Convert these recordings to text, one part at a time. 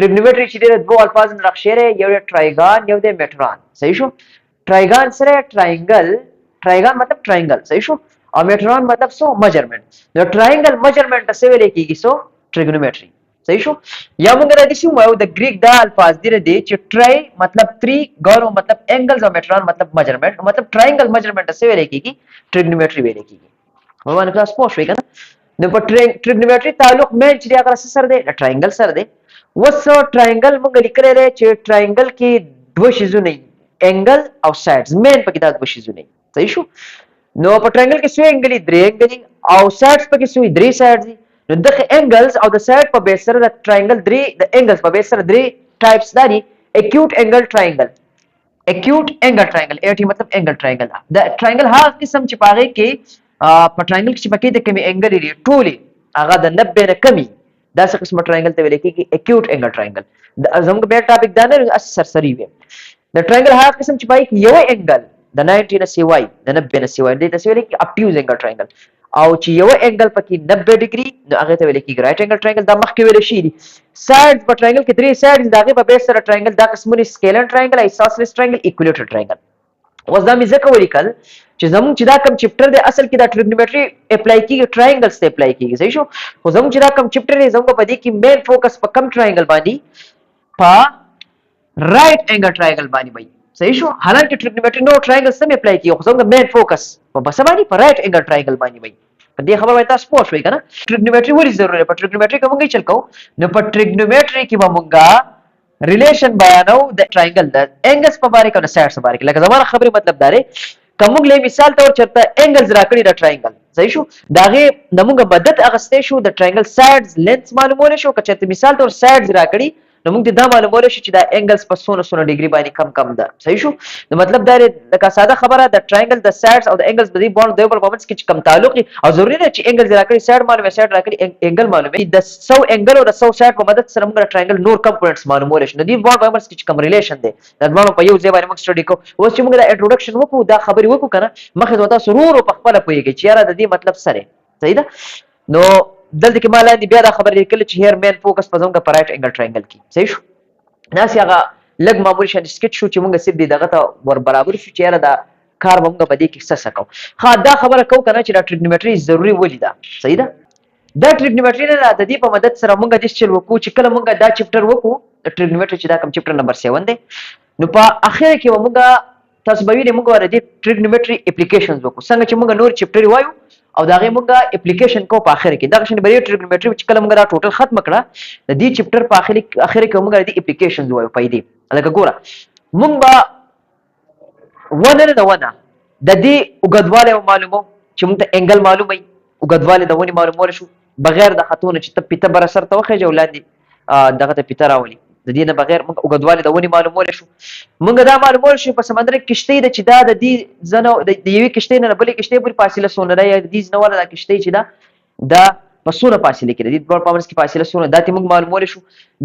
ट्रिग्नोमेट्री چې د دوه الفاظ نه راخشره یو د ټرایګان یو د میټران صحیح شو ټرایګان سره ټرایانګل ټرایګان مطلب ټرایانګل صحیح شو او میټران مطلب سو میجرمنٹ نو ټرایانګل میجرمنٹ څه ویل کیږي سو ټریګنومټري صحیح شو یا موږ راځي شو یو د گریک دا الفاظ دي چې ټرای مطلب 3 ګورو مطلب اینګلز او میټران مطلب میجرمنٹ مطلب ټرایانګل میجرمنٹ څه ویل کیږي ټریګنومټري ویل کیږي ومن کلاس پوه شوي کنه نو په ټریګنومټري تعلق مین چې هغه سره دی د ټرایانګل سره دی وسو ټرایانګل موږ لیکل دی چې ټرایانګل کې دوه شیزونه اینګل او سایډز مین پکې دا دوه شیزونه صحیح شو نو په ټرایانګل کې څو اینګل درې اینګل او سایډز پکې څو درې سایډز نو دغه اینګلز او د سایډ په بیس سره د ټرایانګل درې د اینګلز په بیس سره درې ټایپس دي اکیوټ اینګل ټرایانګل اکیوټ اینګل ټرایانګل ایټي مطلب اینګل ټرایانګل د ټرایانګل هغه قسم چې پاغه کې په ټرایانګل کې چې پکې د کمی اینګل لري ټولي هغه د 90 نه کمی دا څه قسمه ټرایانګل ته ویل کېږي اکیوټ اینګل ټرایانګل زموږ به ټاپک دا نه سرسری وي د ټرایانګل هغه قسم چې پای کې یو اینګل د 90 نه سی واي د 90 نه سی واي د تاسو ویل کې اپټیوز اینګل ټرایانګل او چې یو اینګل پکې 90 ډیګري نو هغه ته ویل کېږي رائټ اینګل ټرایانګل دا مخکې ویل شي دي سایډز په ټرایانګل کې درې سایډز داغه په بیس سره ټرایانګل دا قسمونه سکیلر ټرایانګل ایسوسیلیس ټرایانګل ایکولیټر ټرایانګل اوس دا مې ځکه ولیکل چې زموږ چې دا کم چپټر دی اصل کې دا ټریګنومټري اپلای کیږي ټرایانګلز ته اپلای کیږي صحیح شو خو زموږ چې دا کم چپټر دی زموږ په دې کې مین فوکس په کم ټرایانګل باندې په رائټ اینګل ټرایانګل باندې وي صحیح شو حالانکه ټریګنومټري نو ټرایانګل سم اپلای کیږي خو زموږ مین فوکس په بس باندې په رائټ اینګل ټرایانګل باندې وي په دې خبره وای تاسو پوه شئ کنه ټریګنومټري ولې ضروري په ټریګنومټري کې موږ چل کو نو په ټریګنومټري کې به موږ ریلیشن بیانو د ټرایانګل د اینګلز په باره کې او د سایډز په باره کې لکه زموږ خبره مطلب دا دی کوم له مثال تور چرته اینګلز راکړي د ټرایانګل صحیح شو داغه نمونږ مدد اغستې شو د ټرایانګل سایډز لینث معلومول شو کچته مثال تور سایډز راکړي نو موږ دا معلومول شو چې دا اینګلز په 100 ډیګري باندې کم ده صحیح شو نو مطلب دا لکه ساده خبره د ټرایانګل د سایډز او د اینګلز د بوند د بل پرفورمنس کې کم تعلق او ضروري نه چې اینګلز راکړي سایډ معلومه سایډ راکړي اینګل معلومه د 100 اینګل او د 100 سایډ په مدد سره موږ ټرایانګل نور کمپوننټس معلومول شو نو دی بوند پرفورمنس کې کم ریلیشن دی د دوه په یو ځای باندې موږ سټډي کوو اوس چې موږ دا انټروډکشن وکړو دا خبري وکړو کنه مخه وتا سرور په خپل پويږي چې یاره د دې مطلب سره صحیح ده نو دلته کې مال دی بیا دا خبرې لیکل چې هیر مین فوکس په زموږ په رائټ اینګل ټرایانګل کې صحیح شو ناس هغه لګ معمول شان سکیچ شو چې موږ سیب دی دغه ته ور برابر شو چې یاره دا کار موږ په دې کې څه سکو ها دا خبره کو کنه چې دا ټریګنومټري ضروری ولې ده صحیح ده دا ټریګنومټري نه د دې په مدد سره موږ د چل وکړو چې کله موږ دا چپټر وکړو د ټریګنومټري چې دا کوم چپټر نمبر 7 دی نو په اخر کې موږ تاسو به وینئ موږ ور دي ټریګنومټري اپلیکیشنز وکړو څنګه چې موږ نور چپټر وایو او دا غي موږ اپلیکیشن کو په اخر کې دا شنه بری ټریګنومټري چې کله موږ دا ټوټل ختم کړه د دې چپټر په اخر کې موږ د اپلیکیشنز وایو پیدا لکه ګوره موږ به ونه د ونه د دې وګدواله معلومو چې موږ ته انګل معلومه وګدواله د ونی معلومول شو بغیر د خاتون چې ته پیته بر سر ته وخه جوړلاندې دغه ته پیته راولي د دې نه بغیر موږ وګدواله د ونی معلومول شو موږ دا معلومول شو په سمندر کې کشته د چې دا د دې زنه د یوې کشته نه بلې کشته پورې فاصله سونه راي د دې نوره د کشته چې دا په سونه فاصله کې د دې په پاورس کې فاصله سونه د موږ معلومول شو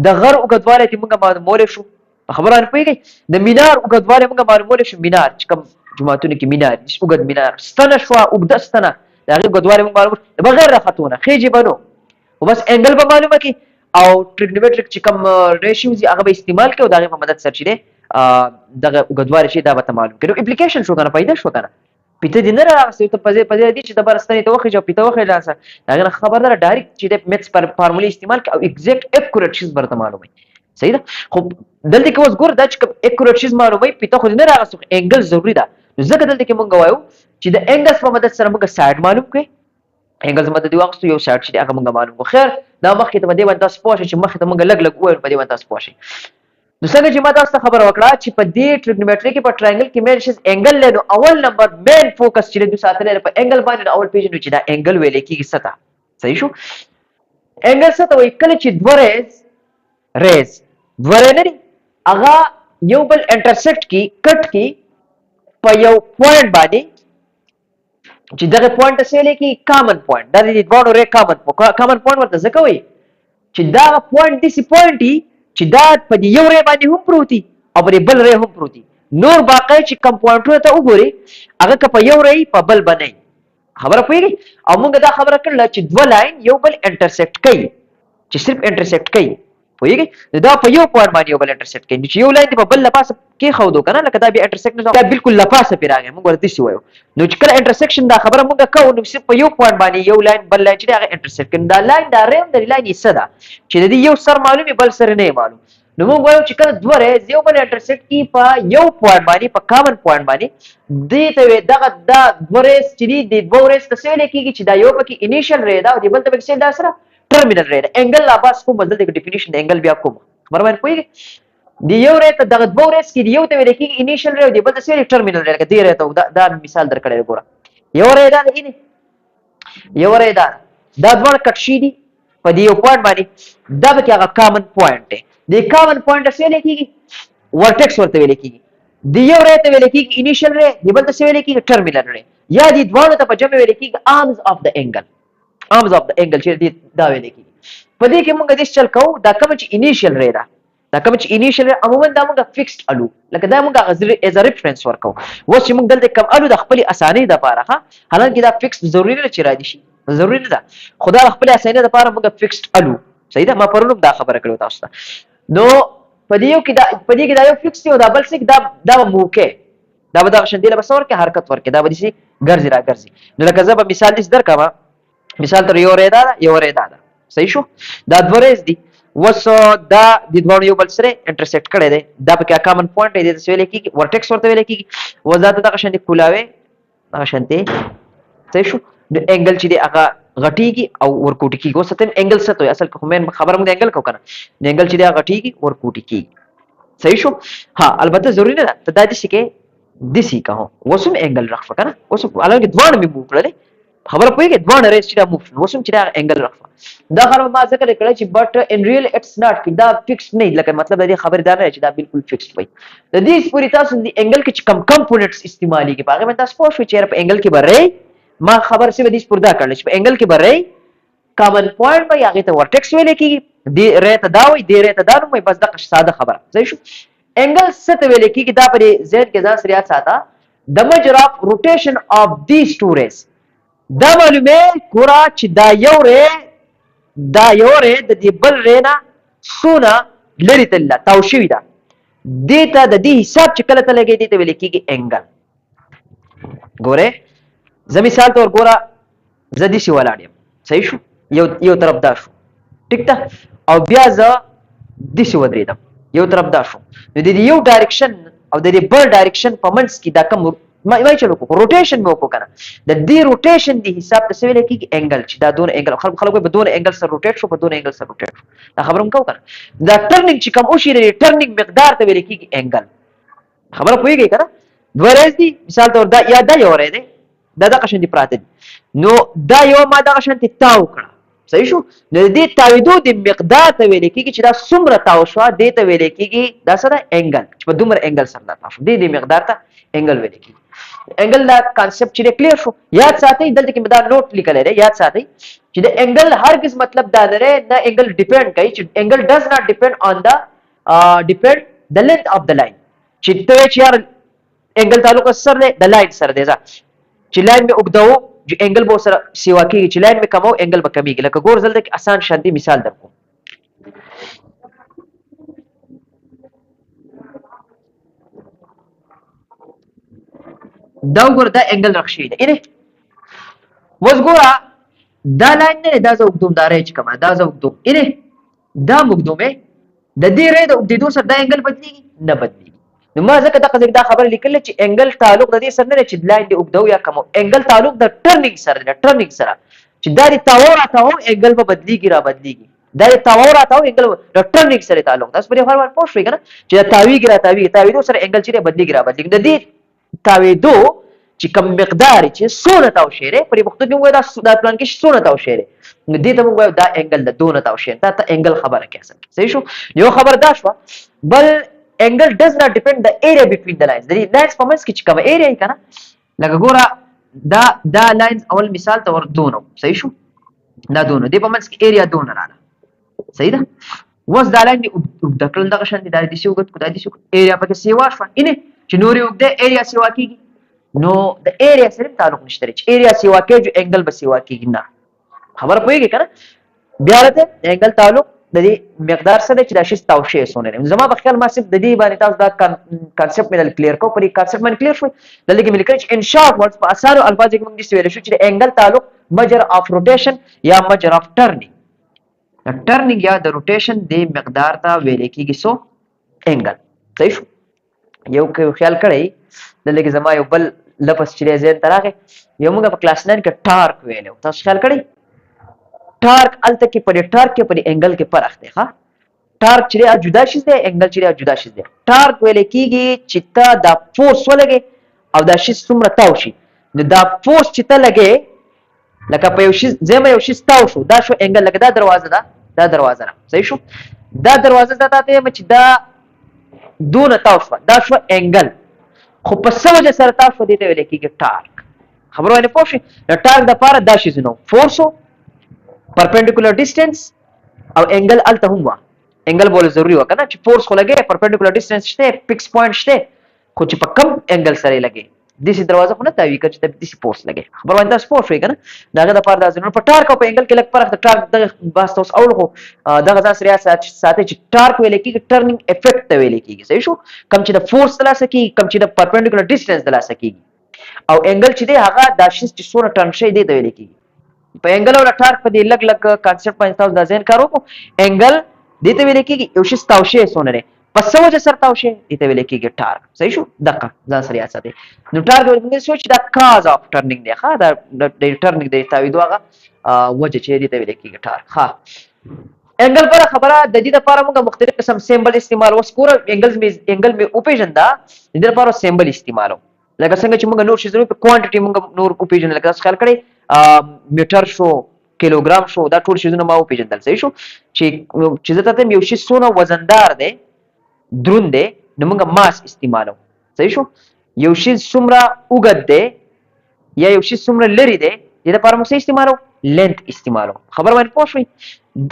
د غر وګدواله ته موږ معلومول شو خبره نه پیږي د مینار وګدواله موږ معلومول شو مینار چې کوم جماعتونه کې مینار وګد مینار ستنه شو وګد ستنه دا غي وګدواله موږ معلومول بغیر د خاتونه خېجه بنو وبس انګل به معلومه کی او ټریګنومټریک چې کوم ریشیوز هغه به استعمال کوي دا غي په مدد سره چې دغه وګدواله شي دا به معلوم کړو اپلیکیشن شو کنه پیدا شو کنه پیته دې نه راغلی ته پځې دې چې د برستنې ته وخی جو پیته وخی لاسه دا خبردار ډایرکټ چې د میتس پر فارمولې استعمال او ایگزیکټ اکورټ شیز برته معلومه صحیح ده خو دلته کې اوس ګور دا چې اکورټ شیز معلومه پیته خو نه راغلی انګل ضروری ده ځکه دلته کې مونږ وایو چې د انګلز په مدد سره مونږ سایډ معلوم کړي انګلز مدد دی واغستو یو سایډ چې هغه مونږ معلوم کو خیر دا مخکې ته باندې تاسو پوه شئ چې مخکې ته مونږ لګ لګ وایو په دې تاسو پوه شئ نو څنګه چې ما تاسو خبر وکړه چې په دې ټریګنومټري کې په ټرایانګل کې مین شیز انګل له اول نمبر مین فوکس چې د ساتنه په انګل باندې اول پیژنو چې دا انګل ویل کېږي ستا صحیح شو انګل څه ته وایي کله چې دوه ریز دوه نه هغه یو بل انټرسیکټ کی کټ کی په یو پوینټ باندې چې دغه پوینټ څه لکه کامن پوینټ دا د دوه ری کامن پوینټ ورته ځکه وایي چې دا پوینټ دي پوینټ چې دا په یو ری باندې هم پروتي او په بل ری هم پروتي نور باقی چې کم پوینټونه ته وګوري هغه که په یو ری په بل باندې خبره پیږي او موږ دا خبره کړل چې دوه لاین یو بل انټرسیکټ کوي چې صرف انټرسیکټ کوي پوهیږي دا په یو پوینټ باندې یو بل انټرسیکټ کوي چې یو لاین دی په بل لپاسه کې خو دو کنه لکه دا بیا انټرسیکټ نه دا بالکل لپاسه پیراغه موږ ورته سی وایو نو چې کله انټرسیکشن دا خبره موږ کوو نو چې په یو پوینټ باندې یو لاین بل لاین چې هغه انټرسیکټ کوي دا لاین دا ریم د لاین یې صدا چې د دې یو سر معلومي بل سر نه معلوم نو موږ وایو چې کله دوه ریز یو بل انټرسیکټ کی په یو پوینټ باندې په کامن پوینټ باندې دې ته دغه دا دوه ریز چې د دوه ریز څه ویل کېږي چې دا یو پکې انیشل ری دا او د بل ته پکې دا سره ټرمینل ری دا انګل لا باس کوم بدل د ډیفینیشن د انګل بیا کوم خبر باندې پوهیږي دی یو ری ته دغه دوه ریز کې دی یو ته ویل کېږي انیشل ری او د بل ته سره ټرمینل ری کې دی ری ته دا مثال درکړی ګوره یو ری دا دی یو ری دا دوه کټ شي دي په دې یو پوینټ باندې دا به هغه کامن پوینټ دی د کامن پوینټ څه ویل کېږي ورټیکس ورته ویل کېږي د یو ری ته ویل کېږي انیشل ری د بل ته څه ویل کېږي ټرمینل ری یا د دوه ته په جمع ویل کېږي arms of the angle چې دا ویل کېږي په دې کې موږ د چل کوو دا کوم چې انیشل ری دا کوم چې انیشل ری عموما دا موږ فکسډ الو لکه دا موږ از ا ریفرنس ورکو اوس چې موږ دلته کوم الو د خپل اسانۍ لپاره حالانکه دا فکسډ ضروري نه چې را دي شي ضروري نه ده خدا خپل اسانۍ لپاره موږ فکسډ الو صحیح ده ما پرونو دا خبره کړو تاسو ته نو په دې کې دا یو فکس دی او دا بل څه دا موکه دا به دا شندې له بسور کې حرکت ورکې دا به دي ګرځي را ګرځي نو لکه زه به مثال دې درکما مثال تر یو ری دا صحیح شو دا دوه ریز دي وس دا د دوه یو بل سره انټرسیکټ کړي دي دا په کامن پوینټ دی څه ویل کېږي ورټیکس ورته ویل کېږي وزاته دا شندې کولاوي دا شندې صحیح شو د انګل چې دی هغه غټیږي او ورکوټی کیږي اوس ته انګل څه ته اصل کوم خبره موږ انګل کو کنه د انګل چې دی هغه غټیږي ورکوټی کیږي صحیح شو ها البته ضروری نه ده ته دا دې شي کې دسی کهو وسم انګل رخ کنه اوس الګ دوان می مو کړل خبره پوهیږي دوان ریس چې دا موف وسم چې دا انګل رخ دا خبره ما ذکر کړی چې بٹ ان ریل اټس ناٹ دا فکس نه لکه مطلب د دې خبره دا نه چې دا بالکل فکس وي د دې پوری تاسو د انګل کې کم کمپوننټس استعمالي کې باغه مې تاسو پوه شو چې په انګل کې بره ما خبر سی ودیش پردا کړل چې په انګل کې بره کامن پوینټ به هغه ته ورټیکس ویل کېږي دی ریت دا وي دی ریت دا نو بس دا ساده خبره صحیح شو انګل ست ویل کېږي دا په زید کې ځان سریات ساته د مجر اف روټیشن اف دیز ټو ریز دا معلومه کورا چې دا یو ری د دې بل رینا سونه لري تل تاو شوی دا دیتا د دې حساب چې کله ته لګې دې ته ویل کېږي انګل ګوره زه مثال تور ګوره زه دې شي ولاړم صحیح شو یو طرف دا شو ټیک ده او بیا زه دې شي ودرېدم یو طرف دا شو نو د دې یو ډایرکشن او د دې بل ډایرکشن په منځ کې دا کوم ما چلو کو روټیشن مو کو کنه د دې روټیشن دی حساب څه ویل کېږي انګل چې دا دون انګل خلکو په دون انګل سره روټیټ شو په دون انګل سره روټیټ شو دا خبرم کو کنه دا ټرننګ چې کوم او شي ټرننګ مقدار ته ویل کېږي انګل خبره پوهیږي کنه دوه ریز دي مثال تور دا یا دا یو ری دی دا قشن دي پراته نو دا یو ما دا قشن ته تاو کړه صحیح شو نو دې تاویدو د مقدار ته ویل کېږي چې دا څومره تاو شو دې ته ویل کېږي دا سره انګل چې په دومره انګل سره دا تاو شو دې مقدار ته انګل ویل کېږي انګل دا کانسپټ چې کلیر شو یاد ساتئ دلته کې مدا نوٹ لیکل دی یاد ساتئ چې د انګل هرگز مطلب دا نه نه انګل ډیپند کوي چې انګل ډز ناٹ ډیپند آن دا ډیپند د لینث اف د لاین چې ته چې یار انګل تعلق سره د لاین سره دی چې لاین می وګداو چې انګل به سره سیوا کېږي چې لاین می کمو انګل به کمیږي لکه ګور زل د آسان شانتي مثال درکو دا وګور دا انګل رخصي دی اینه وز ګورا دا لاین نه دا زه وګدوم دا ریچ کما دا زه وګدوم اینه دا وګدومه د دې ری د وګدو سره دا انګل بدلیږي نه بدلیږي نو ما ځکه دا خبر لیکل چې انګل تعلق د دې سره نه چې لاین دی وګدو یا کمو انګل تعلق د ټرنینګ سره د ټرنینګ سره چې دا دی تاورا تاو انګل په بدلیږي را بدلیږي دا تاورا تاو انګل د ټرنینګ سره تعلق تاسو په هر وخت پوښتنه کنه چې تاویږي را تاویږي سره انګل چې بدلیږي را بدلیږي د دې تاویدو چې کم مقدار چې سونه تاو شیره پرې وخت کې وای دا پلان کې سونه تاو شیره نو دې ته موږ دا انګل د دونه تاو شیره ته انګل خبره کې اصل صحیح شو یو خبر دا شو بل angle does not depend the area between the lines the lines په منځ کې چې کوم area یې کنه لکه ګوره دا lines اول مثال ته ور دونه صحیح شو دا دونه دی په منځ کې area دونه رااله صحیح ده وس دا لاین دی د کړل دغه شان دی د دې سیو کو د دې سیو area پکې سیوا شو اینه چې نور یو د area سیوا کیږي نو د area سره تعلق نشته چې area سیوا کېږي انګل به سیوا کېږي نه خبر پوهیږي کنه بیا راته انګل تعلق د دې مقدار سره چې دا شي توشیه سونه زما په خیال ما صرف د دې باندې تاسو دا کانسپټ مې کلیر کو پرې کانسپټ باندې کلیر شو دلته کې مې لیکل چې ان شارټ ورډز په اسانو الفاظو کې موږ دې ویل شو چې د انګل تعلق مجر اف روټیشن یا مجر اف ټرنینګ ټرنینګ یا د روټیشن د مقدار ته ویل کېږي سو انګل صحیح شو یو خیال کړئ دلته کې زما یو بل لفظ چې ذهن ته راغی یو موږ په کلاس 9 کې ټارک ویلو تاسو خیال کړئ ټارک الته کې پر ټارک کې پر انګل کې فرق دی ها ټارک چې جدا شي دی انګل چې جدا شي دی ټارک ویل کېږي چې تا د فورس ولګي او دا شي څومره تاو شي نو دا فورس چې ته لګي لکه په یو شي زما یو شي تاو شو دا شو انګل لکه دا دروازه ده دا دروازه ده صحیح شو دا دروازه ده ته چې دا دون تاو شو دا شو انګل خو په څه وجه سره تاو شو دي ته ویل کېږي ټارک خبرو باندې پوه شئ نو ټارک د پاره دا شي زنو فورس perpendicular distance او انګل الته هم وا انګل بوله ضروری وکنه چې فورس خو لګي perpendicular distance شته فکس پوینټ شته خو چې په کم انګل سره لګي د دې دروازه خو نه تاوي کړي چې د دې فورس لګي خبر وانه سپورټ وي کنه داغه د پاره د ځنور په ټارک او په انګل کې لګ فرق د ټارک د بس تاسو اول خو دغه ځان سره ساتي چې ټارک ویل کېږي ټرنینګ افیکټ ته ویل کېږي صحیح شو کم چې د فورس تلاسه کېږي کم چې د perpendicular distance تلاسه کېږي او انګل چې دی هغه د شي چې سونه ټرن شي دی ته ویل کېږي په انګل او ټارک په دې لګ کانسپټ باندې تاسو د ذهن کارو کو انګل دې ته ویل کېږي یو شي تاوشه سونه لري پس وجه سره تاوشه دې ته ویل کېږي ټارک صحیح شو دقه ځان سره یاد ساتئ نو ټارک موږ سوچ دا کاز اف ټرنینګ دی ښا دا د ټرنینګ دی تاویدو هغه وجه چې دې ته ویل کېږي ټارک ها انګل پر خبره د دې لپاره موږ مختلف قسم سیمبل استعمال وسکور انګل می او پیژندا دې لپاره سیمبل استعمالو لکه څنګه چې موږ نور شي زرو په کوانټیټي موږ نور او پیژنل لکه خیال کړئ میټر شو کیلوګرام شو دا ټول شیزونه ما او پیژندل صحیح شو چې زه ته یو شی سونه وزندار دی دروند دی نو موږ ماس استعمالو صحیح شو یو شی څومره اوږد دی یا یو شی څومره لري دی دې لپاره موږ څه استعمالو لینث استعمالو خبر باندې پوه شئ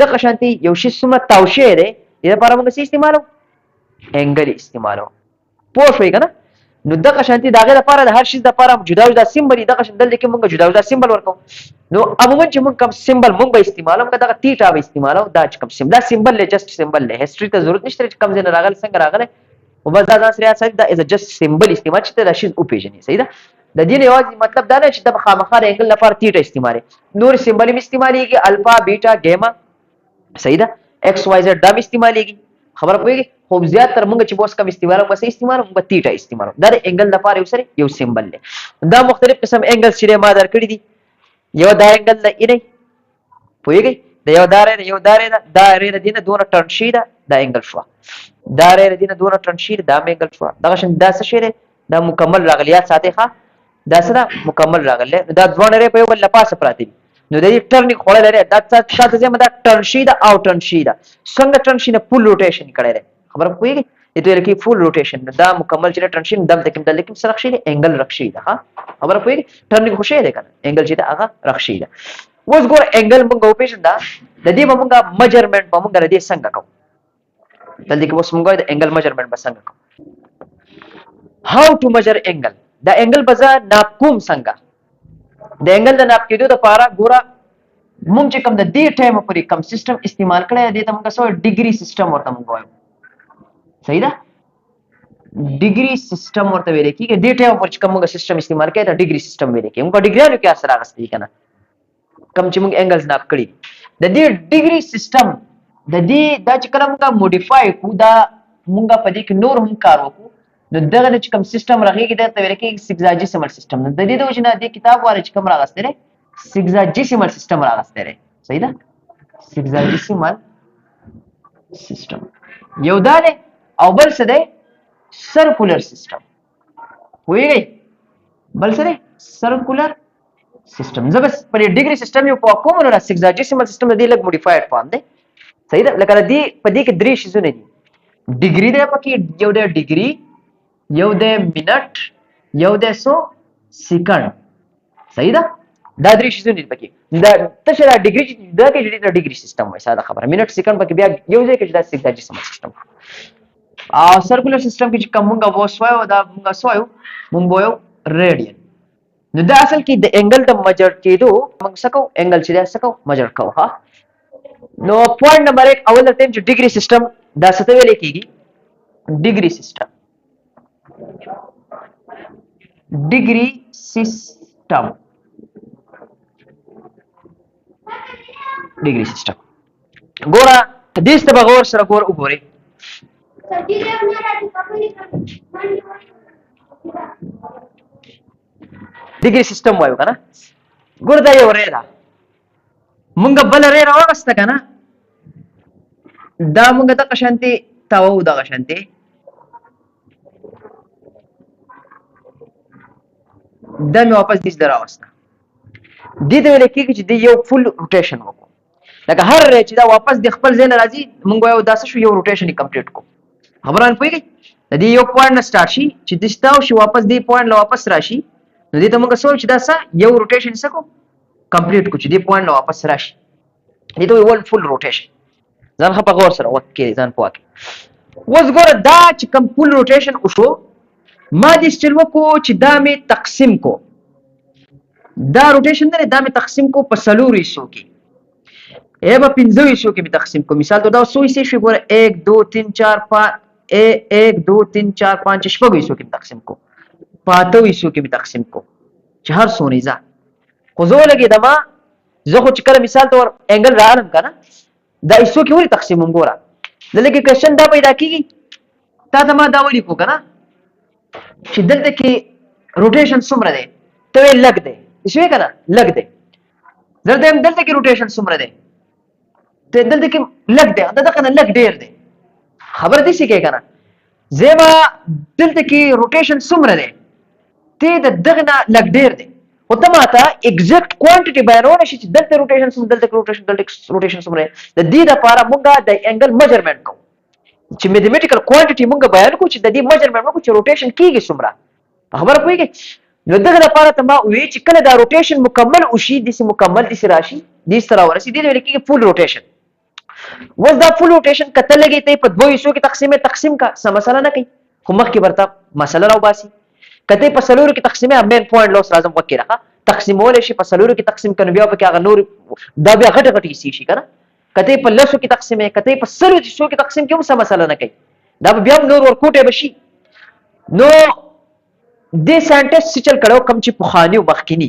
دغه شانتي یو شی څومره تاوشه دی دې لپاره موږ څه استعمالو انګل استعمالو پوه شئ کنه نو دغه شانتي دغه لپاره د هر شي لپاره جدا جدا سیمبل دغه شندل کې موږ جدا جدا سیمبل ورکو نو عموما چې موږ کوم سیمبل موږ به استعمالو موږ دغه تیټا به استعمالو دا چې کوم سیمبل سیمبل له جست سیمبل له هیستوري ته ضرورت نشته چې کوم ځای راغلی څنګه راغلی او بس دا ځان سره یاد دا از جست سیمبل استعمال چې دا شی او پیژني صحیح ده د دې یوازې مطلب دا نه چې د خامخا انګل لپاره تیټا استعمالي نور سیمبل هم استعماليږي الفا بیٹا ګاما صحیح ده ایکس واي زد دا استعماليږي خبر پوهیږي خو زیات تر موږ چې بوس کم استعمالو بس استعمالو موږ تیټا استعمالو دا د انګل لپاره یو سره یو سیمبل دی دا مختلف قسم انګل چې ما درکړي دي یو دا انګل د اینه پوهیږي د یو دارې دا رې دینه دونه ټرن شي دا انګل شو دا رې دینه دونه ټرن شي دا انګل شو دا شن دا څه شي دا مکمل راغلیات ساتي ښه دا سره مکمل راغله دا ځوان رې په یو بل لپاسه پراتی نو د دې ټرنینګ خوړل لري دا څه ځمه دا ټرن شي دا او ټرن شي دا څنګه ټرن شي نه فول روټیشن کړي خبر پوهیږي دې لکه فول روټیشن دا مکمل چې ټرن شي دم تکم د لیکم سره شي انګل رخصي ده ها خبر پوهیږي ټرنینګ خوشي ده کنه انګل چې دا هغه رخصي ده اوس ګور انګل موږ او پیژندا د دې موږ میجرمنټ په موږ د دې څنګه کوو دلته کې اوس موږ د انګل میجرمنټ به څنګه کوو هاو ټو میجر انګل دا انګل بزا ناپ کوم څنګه د انګل د ناپ کېدو لپاره ګوره موږ چې کوم د دې ټایم پورې کوم سیستم استعمال کړی دی ته موږ سو ډیګري سیستم ورته موږ وایو صحیح ده ډیګري سیستم ورته ویل کېږي دې ټایم پورې کوم موږ سیستم استعمال کړی ته ډیګري سیستم ویل کېږي موږ ډیګریانو کې اثر راغستې کنه کوم چې موږ انګلز ناپ کړی د دې ډیګري سیستم د دې دا چې کله موږ موډیفای کو دا موږ په دې کې نور هم کار وکړو نو دغه چې کوم سیستم راغیږي دا ته ویل کېږي سیکزاجیسیمل سیستم د دې د وجنه د کتاب واره چې کوم راغستې سیکزاجیسیمل سیستم راغستې صحیح ده سیکزاجیسیمل سیستم یو دا دی او بل څه دی سرکولر سیستم وایي بل څه دی سرکولر سیستم زه بس په ډیګري سیستم یو په کوم نه سیکزاجیسیمل سیستم د دې لګ موډیفایډ فارم دی صحیح ده لکه دې په دې کې درې شیزونه دي ډیګري دی پکې یو د ډیګري یو د منټ یو د سو سکند صحیح ده دا درې شیزونه دي پکې دا تشه دا ډیګري دا کې د ډیګري سیستم وای ساده خبره منټ سکند پکې بیا یو ځای کې دا سیکزاجیسیمل سیستم او سرکولر سیستم کې چې کومه وسوایو دا موږ سوایو موږ وایو ریډین نو دا اصل کې د انګل د میجر کېدو موږ سکو انګل چې دا سکو میجر کوو ها نو پوینټ نمبر 1 اول ته چې ډیګري سیستم دا څه ته ویل کیږي ډیګري سیستم ډیګري سیستم ډیګري سیستم ګوره حدیث ته بغور سره ګور وګورئ ډیګري سیستم وایو کنه ګور دا یو ری ده مونږ بل ری راوغسته کنه دا مونږ د قشانتي تاو د قشانتي دا مې واپس دې راوسته دې ته ویل کېږي چې د یو فل روټیشن وکړو لکه هر چې دا واپس د خپل ځای نه راځي مونږ یو داسې شو یو روټیشن یې کمپلیټ کو خبران پوهېږئ د دې یو پوینټ نه سٹارټ شي چې د ستاو شي واپس دې پوینټ له واپس راشي نو دې ته مونږ سوچ چې دا څه یو روټیشن څه کو کمپلیټ کو چې دې پوینټ له واپس راشي دې ته وایي فل روټیشن ځان خپه غور سره وخت کې ځان پوهه اوس ګوره دا چې کوم فل روټیشن وشو ما دې چل وکړو چې دا مې تقسیم کو دا روټیشن دی دا مې تقسیم کو په څلورو حصو کې ای به پنځه حصو کې مې تقسیم کو مثال دا څو حصې شوې ګوره 1 2 3 4 5 1 2 3 4 5 شپږ حصو کې مې تقسیم کو په اته حصو کې مې تقسیم کو چې هر څو نه خو زه ولګېدم زه خو چې کله مثال طور انګل راغلم که نه دا حصو کې ولې تقسیموم ګوره دلته کې کوېشن دا پیدا کېږي تا ته ما دا ولیکو که نه چې دلته کې روټیشن څومره دی ته وایې لږ دی شوې که نه لږ دی دلته کې روټیشن څومره دی ته دلته کې لږ دی دغه نه لږ ډېر دی خبره داسې کوې که نه زه به دلته کې روټیشن څومره دی ته د دغه نه لږ ډېر دی خو ته ماته اګزیکټ کوانټیټي بیانولی شي چې دلته روټیشن څومره دلته روټیشن څومره د دې دپاره موږ د انګل میجرمنټ کوو چې میتھمیټیکل کوانټیټي موږ بیان کوو چې د دې میجرمنټ وکړو چې روټیشن کېږي څومره په خبره پوهېږئ نو دغه لپاره ته ما وویل چې کله دا روټیشن مکمل وشي داسې مکمل داسې راشي داسې ته راورسي دې ته ویل کېږي فل روټیشن اوس دا فل روټیشن که ته لګې ته یې په دوو حصو کې تقسیم کا څه مسله نه کوي خو مخکې ورته مسله راوباسي که ته یې په څلورو کې تقسیمې مین پوینټ لوس راځم غوږ کې راښه تقسیمولی شي په څلورو کې تقسیم کړو بیا پکې هغه نور دا بیا غټې غټې حصې شي که نه که ته یې په لسو کې تقسیمې که ته یې په سلو حصو کې تقسیم کړې هم څه مسله نه کوي دا به بیا هم نور ورکوټی به شي نو دې ساینټسټ څه چل کړی کوم چې پخواني و مخکیني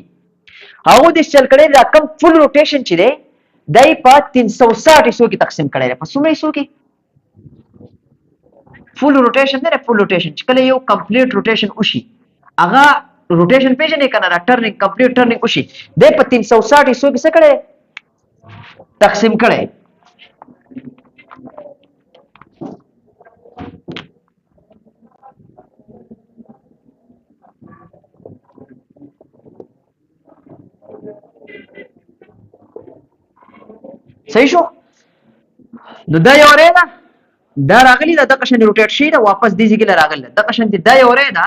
هغو دې چل کړی دا کوم فل روټیشن چې دی دا یې په 360 حصو کې تقسیم کړی دی په څومره حصو کې فل روټیشن دی فل روټیشن چې کله یو کمپلیټ روټیشن وشي هغه روټیشن پیژنې که نه دا ټرننګ کمپلیټ ټرننګ وشي دی په 360 حصو کې څه کړی تقسیم کړی صحیح شو نو دا یو ری ده دا راغلی ده دغه شان روټیټ شي ده واپس دې ځای کې راغلی دغه شان دا یو ری ده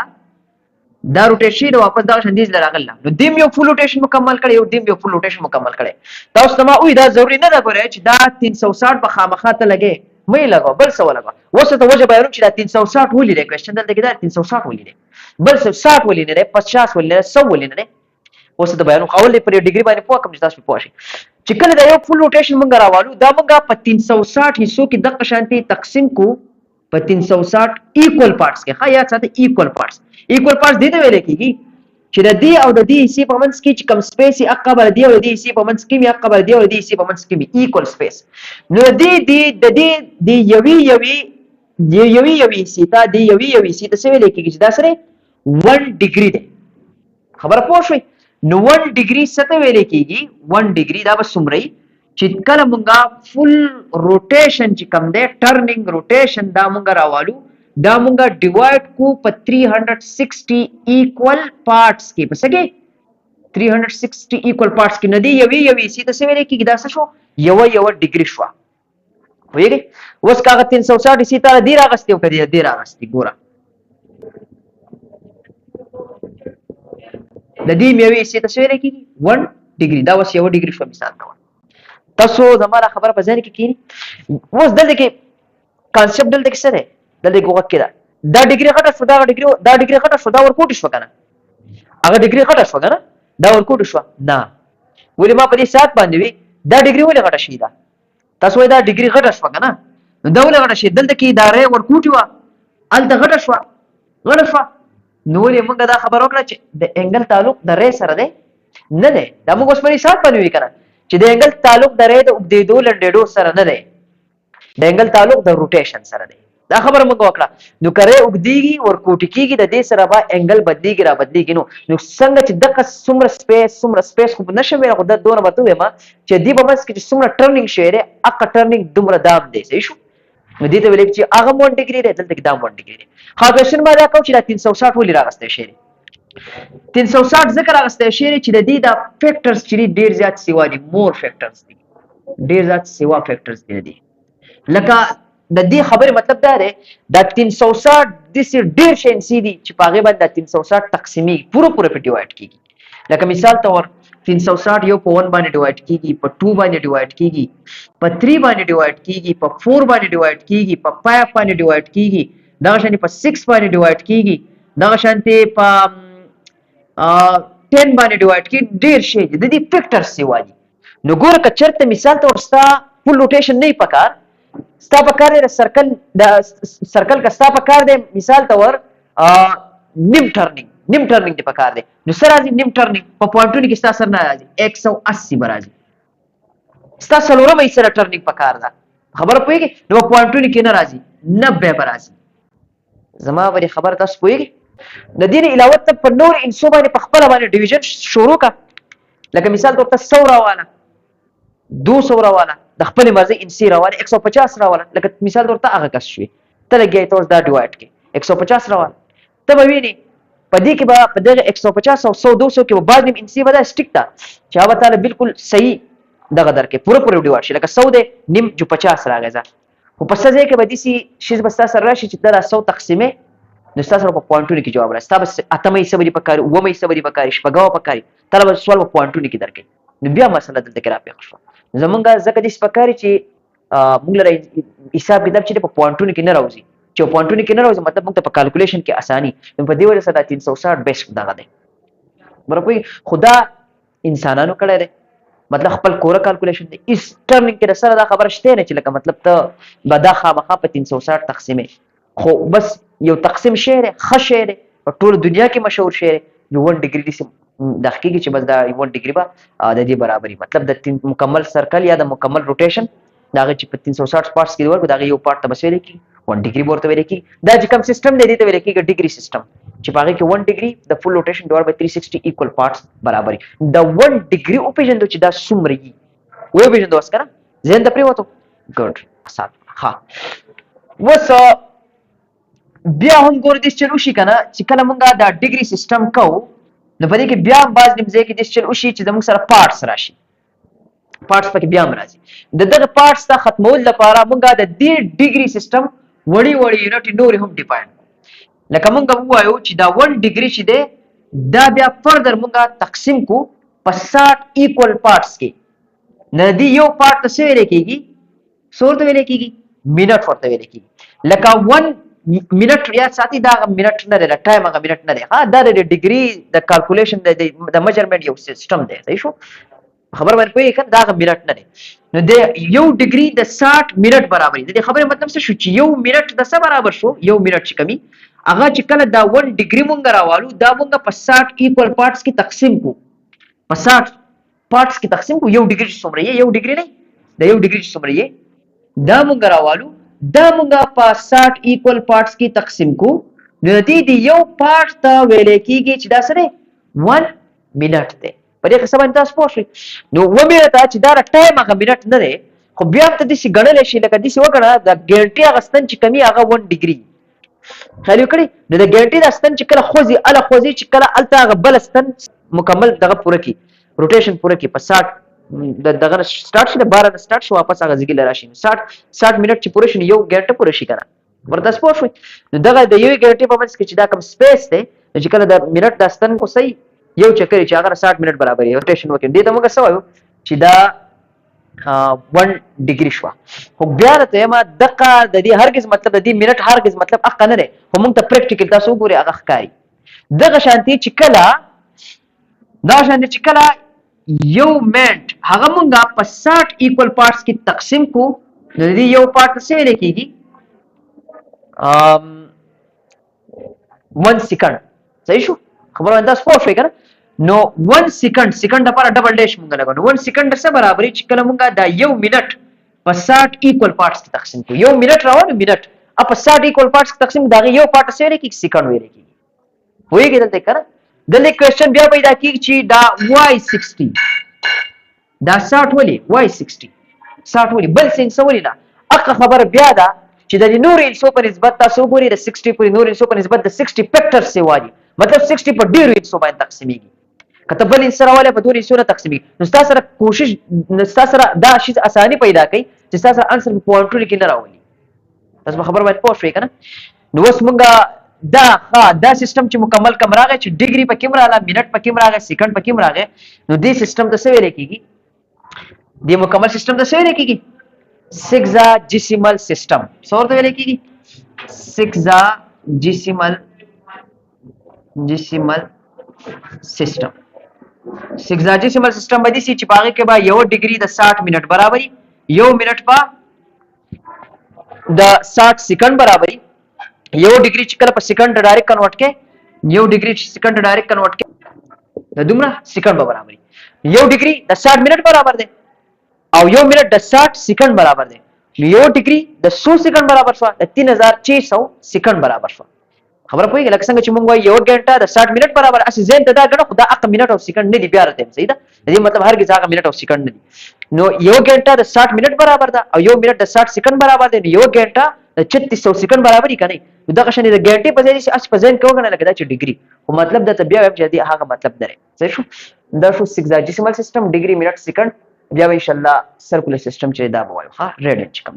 دا روټیټ شي ده واپس دغه شان دې ځای راغلی نو دیم یو فل روټیشن مکمل کړی یو دیم یو فل روټیشن مکمل کړی تاسو ته ما وایي دا ضروري نه ده ګورئ چې دا 360 به خامخا ته لګې مه یې لګوه بل څه ولګوه اوس ته وجه بیانوم چې دا 360 ولې دی کوېشن دلته کې دا 360 ولې دی بل 60 ولې نه دی 50 ولې نه دی 100 ولې نه دی اوس ته بیانوم اول پر یو ډیګري باندې پوه کوم چې تاسو پوه شئ چې کله دا یو فل روټیشن مونږ راوالو دا مونږ په 360 حصو کې دغه شانتي تقسیم کو په 360 ایکوال پارټس کې ښه یاد ساتئ ایکوال پارټس دې ته ویل کېږي چې د دې او د دې حصې په منځ کې چې کوم سپیس یې حق به د دې او د دې حصې په منځ کې مې حق به د دې او د دې حصې په منځ کې مې ایکوال سپیس نو د دې یوې حصې ته د یوې حصې ته څه ویل کېږي چې دا سره 1 ډیګري دی خبره پوه شوئ نو 1 ډیګري څه ته ویل کېږي 1 ډیګري دا به څومره چې کله مونږه فل روټیشن چې کوم دی ټرننګ روټیشن دا مونږ راوالو دا مونږه ډیوایډ کو په 360 ایکوال پارټس کې په څه کې 360 ایکوال پارټس کې نه دی یوې حصې ته څه ویل کېږي دا څه شو یوه ډیګري شوه پوهېږئ اوس که هغه 360 حصې ته دې راغستې او که دې راغستې ګوره د دې یوې حصې ته څه ویل کېږي 1 ډیګري دا اوس یوه ډیګري شوه مثال ته تاسو زما دا خبره په ذهن کې کېني اوس دلته کې کانسپټ دلته کې څه دی دلته کې غوږ کې ده دا ډیګري غټه شوه دا ډیګري غټه شوه دا ورکوټې شوه که نه هغه ډیګري غټه شوه که نه دا ورکوټې شوه نه ولې ما په دې ساعت باندې وي دا ډیګري ولې غټه شوې ده تاسو دا ډیګري غټه شو کنه نو دا ولې غټه شي دلته کې ادارې ورکوټي وا الته غټه شو غټه شو نو ولې موږ دا خبر وکړه چې د انګل تعلق د ری سره دی نه دی دا موږ اوس په حساب باندې وی کنه چې د انګل تعلق د ری د اوږدېدو لنډېدو سره نه دی د انګل تعلق د روټیشن سره دی دا خبره موږ وکړه نو کرے وګديږي ورکوټي کیږي د دې سره با انګل بدلیږي را بدلیږي نو څنګه چې دغه څومره سپیس خو نشم خو د دوه بتو ما چې دی په مس کې چې څومره ټرنینګ شوی اقا ټرنینګ دومره دام دی صحیح شو نو دې ته ویل چې هغه 1 ډیګري دی دلته دام 1 ډیګري دی خو کوېشن ما دا کوم چې دا 360 ولې راغسته شي 360 ذکر راغسته شي چې د دې د فیکټرز چې ډیر زیات سیوا دي مور فیکټرز دي ډیر زیات سیوا فیکټرز دي لکه د دې خبره مطلب دا دی دا 360 د سي ډیر شین سي دي چې پاغه باندې 360 تقسیمي پوره په ډیوایډ کیږي لکه مثال تور 360 یو په 1 باندې ډیوایډ کیږي په 2 باندې ډیوایډ کیږي په 3 باندې ډیوایډ کیږي په 4 باندې ډیوایډ کیږي په 5 باندې ډیوایډ کیږي دا شانتي په 6 باندې ډیوایډ کیږي دا شانتي په 10 باندې ډیوایډ کیږي ډیر شي د دې فیکټر سیوا دي نو ګوره که چرته مثال تور ستا فول روټیشن نه پکار ستا په کار دی سرکل کا ستا په کار دی مثال تور نیم ټرنینګ دی په کار دی نو سره راځي نیم ټرنینګ په پوینټونو کې ستا سره نه راځي 180 به راځي ستا څلورمه یې سره ټرنینګ په کار ده خبره پوهېږي نو په پوینټونو کې نه راځي 90 به راځي زما ورې خبره تاسو پوهېږي د دې نه علاوه ته په نور انسو باندې په خپله باندې ډیویژن شروع کا لکه مثال طور ته 100 راواله 200 راواله د خپل مرزي انسی راواله 150 راواله لکه مثال طور ته هغه کس شوی ته لګي ته دا ډیوایډ کې 150 راواله ته به ویني په دې کې به په دغه 150 او 100 200 کې به بعد نیم انسی ودا سټیک تا چې هغه تعالی بالکل صحیح دغه درکې پوره ډیوایډ شي لکه 100 دې نیم جو 50 راغی ځه خو په څه ځای کې به دې سي شیز بستا سره راشي چې دا 100 تقسیمه نو تاسو په پوینټونو کې جواب راځي تاسو اتمې سبري پکاري ومې سبري پکاري شپږاو پکاري طلب سوال په پوینټونو کې درکې نو بیا مسله دلته کې راپېښ شو زمونږه ځکه دې پکاري چې موږ لري حساب کتاب چې په پوینټونو کې نه راوځي چې پوینټونو کې نه راوځي مطلب موږ ته په کیلکولیشن کې اساني نو په دې وجه سره 360 بیسټ دغه دی برابر خدا انسانانو کړه دی مطلب خپل کوره کیلکولیشن دی اس ټرنینګ کې سره دا خبره شته نه چې لکه مطلب ته بدا خامخا په 360 تقسیمه خو بس یو تقسیم شعر خشعر په ټول دنیا کې مشهور شعر یو 1 ډیګري دي د حقیقي چې بس دا 1 ډیګري با د دې برابرۍ مطلب د مکمل سرکل یا د مکمل روټیشن دا چې په 360 پارټس کې ورکو دا یو پارت ته بسوي کی 1 ډیګري ورته ویل کی دا چې کوم سیستم دی ته ویل کیږي ډیګري سیستم چې پاره کې 1 ډیګري د فول روټیشن ډور به 360 ایکوال پارټس برابرۍ د 1 ډیګري او پیژندو چې دا څومره وي و پیژندو وس کنه زين د پریوتو ګډ سات ها وس بیا هم ګور دې چلو شي کنه چې کله مونږه دا ډیګري سیستم کو نو په دې کې بیا باز نیمځه کې دې چلو شي چې زموږ سره پارټس راشي پارټس پکې بیا راځي دغه پارټس ته ختمول لپاره مونږه د دې ډیګري سیستم وړي یونټ نور هم ډیفاین لکه مونږ وایو چې دا 1 ډیګري چې ده دا بیا فردر مونږه تقسیم کو په 60 ایکوال پارټس کې نه دی یو پارټ څه ویل کېږي سورته ویل کېږي منټ ورته ویل کېږي لکه 1 منټ یا ساتي دا منټ نه لري ټایم هغه منټ نه دی ها دا د ډیګري د کیلکولیشن د میجرمنٹ یو سیستم دی صحیح شو خبر باندې پوهی کړه دا منټ نه دی نو د یو ډیګري د 60 منټ برابر دی د خبره مطلب څه شو چې یو منټ د څه برابر شو یو منټ چې کمی هغه چې کله دا 1 ډیګري مونږ راوالو دا مونږ په 60 ایکوال پارټس کې تقسیم کو په 60 پارټس کې تقسیم کو یو ډیګري څومره یې یو ډیګري نه د یو ډیګري څومره یې دا مونږ راوالو دا مونږ په 60 ایکوال پارټس کې تقسیم کو نو دې یو پارټ ته ویل کېږي چې دا سره 1 منټ دی په دې کې څه باندې تاسو پوه شئ نو و مې ته چې دا ټایم هغه منټ نه دی خو بیا ته دې ګڼل شي لکه دې وکړه د ګارانټي غستن چې کمی هغه 1 ډیګري خالي کړی نو د ګارانټي د استن چې کله خوځي ال خوځي چې کله الته هغه بل استن مکمل دغه پوره کی روټیشن پوره کی په 60 دغه سٹارټ شي د 12 د سٹارټ شو واپس هغه ځګل راشي 60 منټ چې پوره شي یو ګارانټي پوره شي کنه ورته سپور شو نو دغه د یو ګارانټي په منځ کې چې دا کم سپیس دی چې کله د منټ د استن کو صحیح یو چکر چې هغه 60 منټ برابر دی روټیشن وکړي دې ته موږ څه وایو چې دا 1 ډیګري شو خو بیا ته ما دغه د دې هرگز مطلب د دې منټ هرگز مطلب اخ نه دی خو موږ ته پریکټیکل تاسو ګوري هغه ښکاری دغه شانتي چې کله دا شانتي چې کله یو منټ هغه مونږه په 60 ایکوال پارټس کې تقسیم کو نو د دې یو پارت څه ویل کېږي 1 سیکنډ صحیح شو خبره انداز پوه شوي کنه نو 1 سیکنډ لپاره ډبل ډیش مونږ لګو 1 سیکنډ څه برابرې چې کله مونږه دا یو منټ په 60 ایکوال پارټس کې تقسیم کو یو منټ راوړو منټ په 60 ایکوال پارټس کې تقسیم دا یو پارت څه ویل کېږي سیکنډ ویل کېږي وایي دلته کنه دلته کوېسچن بیا پیدا کېږي چې دا y60 دا 60 ولې y60 60 ولې بل سنس ولې نه اقا خبر بیا دا چې د نور انسو په نسبت تاسو ګوري د 60 په نور انسو په نسبت د 60 فیکټر سی والی مطلب 60 په ډیرو انسو باندې تقسیمېږي کته بل انس راواله په دوه انسو نه تقسیمېږي نو تاسو سره کوشش تاسو سره دا شی اساني پیدا کوي چې تاسو انسر په پوینټونو کې نه راولي تاسو خبر باندې پوه شئ کنه نو اوس مونږه دا سیستم چې مکمل کم راغی چې ډیګري په کوم راغله منټ په کوم راغی سکند په کوم راغی نو دې سیستم ته څه ویل کېږي دې مکمل سیستم ته څه ویل کېږي سیکزاجیسیمل سیستم څه ورته ویل کېږي سیکزاجیسیمل سیستم سیکزاجیسیمل سیستم باندې چې په هغه کې به یو ډیګري د 60 منټ برابرۍ یو منټ په د 60 سکند برابرۍ یو ډیګري چې کله په سکند ډایرکټ کنورټ کې یو ډیګري چې سکند ډایرکټ کنورټ کې د دومره سکند به برابرۍ یو ډیګري د 60 منټ برابر دی او یو منټ د 60 سکند برابر دی یو ډیګري د 100 سکند برابر شو د 3600 سکند برابر شو خبره پوهیږئ لکه څنګه چې موږ وایو یو غنټه د 60 منټ برابر اسی زین ته دا غنو خدا اق منټ او سکند نه دی بیا راته صحیح ده دې مطلب هرګز هغه منټ او سکند نه دي نو یو غنټه د 60 منټ برابر ده او یو منټ د 60 سکند برابر دی یو غنټه د 3600 سکند برابر کني نو دا قشنه د غنټه په ځای چې اس په ځین کې وګڼل لکه دا چې ډیګري او مطلب د بیا چې دی هغه مطلب درې صحیح شو دا شو سیکزاجیسیمل سیستم ډیګري منټ سکند بیا ان شاء الله سرکولر سیستم چې دا وایو ها ریډ چې کوم